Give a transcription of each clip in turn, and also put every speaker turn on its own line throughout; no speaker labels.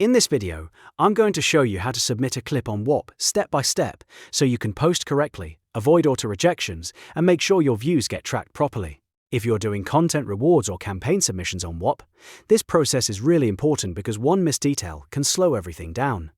In this video, I'm going to show you how to submit a clip on Whop step by step so you can post correctly, avoid auto-rejections, and make sure your views get tracked properly. If you're doing content rewards or campaign submissions on Whop, this process is really important because one missed detail can slow everything down.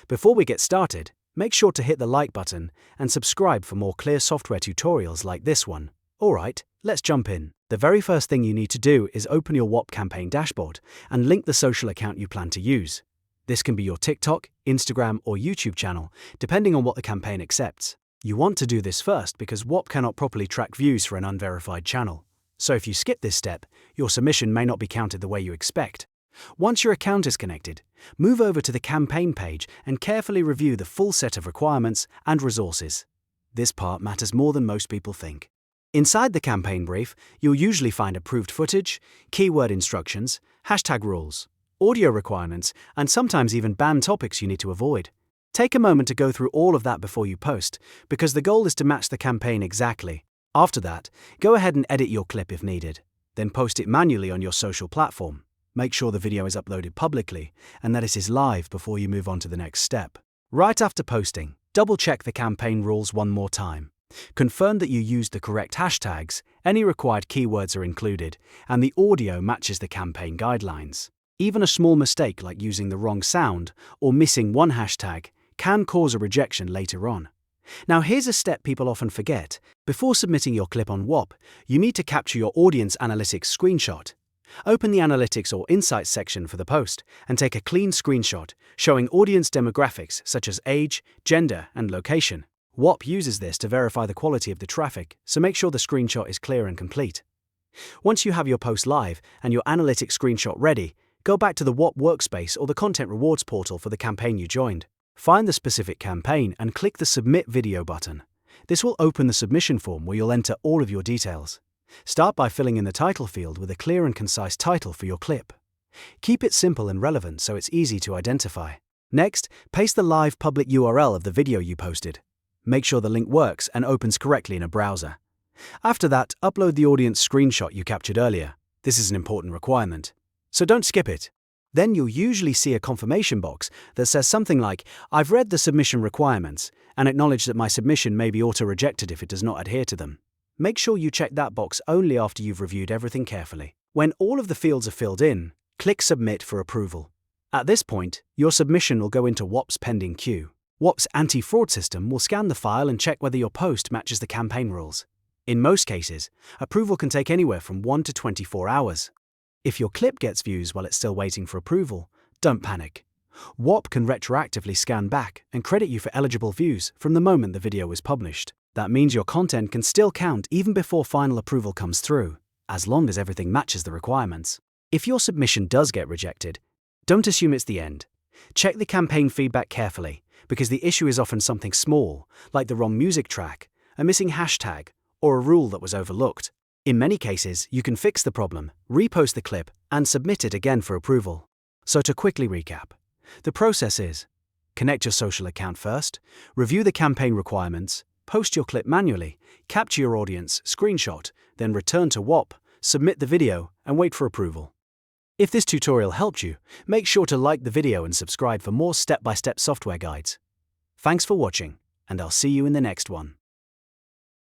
Before we get started, make sure to hit the like button and subscribe for more clear software tutorials like this one. Alright, let's jump in. The very first thing you need to do is open your Whop campaign dashboard and link the social account you plan to use. This can be your TikTok, Instagram, or YouTube channel, depending on what the campaign accepts. You want to do this first because Whop cannot properly track views for an unverified channel. So if you skip this step, your submission may not be counted the way you expect. Once your account is connected, move over to the campaign page and carefully review the full set of requirements and resources. This part matters more than most people think. Inside the campaign brief, you'll usually find approved footage, keyword instructions, hashtag rules, audio requirements, and sometimes even banned topics you need to avoid. Take a moment to go through all of that before you post, because the goal is to match the campaign exactly. After that, go ahead and edit your clip if needed. Then post it manually on your social platform. Make sure the video is uploaded publicly and that it is live before you move on to the next step. Right after posting, double-check the campaign rules one more time. Confirm that you used the correct hashtags, any required keywords are included, and the audio matches the campaign guidelines. Even a small mistake like using the wrong sound or missing one hashtag can cause a rejection later on. Now here's a step people often forget. Before submitting your clip on Whop, you need to capture your audience analytics screenshot. Open the Analytics or Insights section for the post and take a clean screenshot showing audience demographics such as age, gender, and location. Whop uses this to verify the quality of the traffic, so make sure the screenshot is clear and complete. Once you have your post live and your analytics screenshot ready, go back to the Whop workspace or the Content Rewards portal for the campaign you joined. Find the specific campaign and click the Submit Video button. This will open the submission form where you'll enter all of your details. Start by filling in the title field with a clear and concise title for your clip. Keep it simple and relevant so it's easy to identify. Next, paste the live public URL of the video you posted. Make sure the link works and opens correctly in a browser. After that, upload the audience screenshot you captured earlier. This is an important requirement, so don't skip it. Then you'll usually see a confirmation box that says something like, "I've read the submission requirements and acknowledge that my submission may be auto-rejected if it does not adhere to them." Make sure you check that box only after you've reviewed everything carefully. When all of the fields are filled in, click Submit for approval. At this point, your submission will go into Whop's pending queue. Whop's anti-fraud system will scan the file and check whether your post matches the campaign rules. In most cases, approval can take anywhere from 1 to 24 hours. If your clip gets views while it's still waiting for approval, don't panic. Whop can retroactively scan back and credit you for eligible views from the moment the video was published. That means your content can still count even before final approval comes through, as long as everything matches the requirements. If your submission does get rejected, don't assume it's the end. Check the campaign feedback carefully, because the issue is often something small, like the wrong music track, a missing hashtag, or a rule that was overlooked. In many cases, you can fix the problem, repost the clip, and submit it again for approval. So to quickly recap, the process is: connect your social account first, review the campaign requirements, post your clip manually, capture your audience screenshot, then return to Whop, submit the video, and wait for approval. If this tutorial helped you, make sure to like the video and subscribe for more step-by-step software guides. Thanks for watching, and I'll see you in the next one.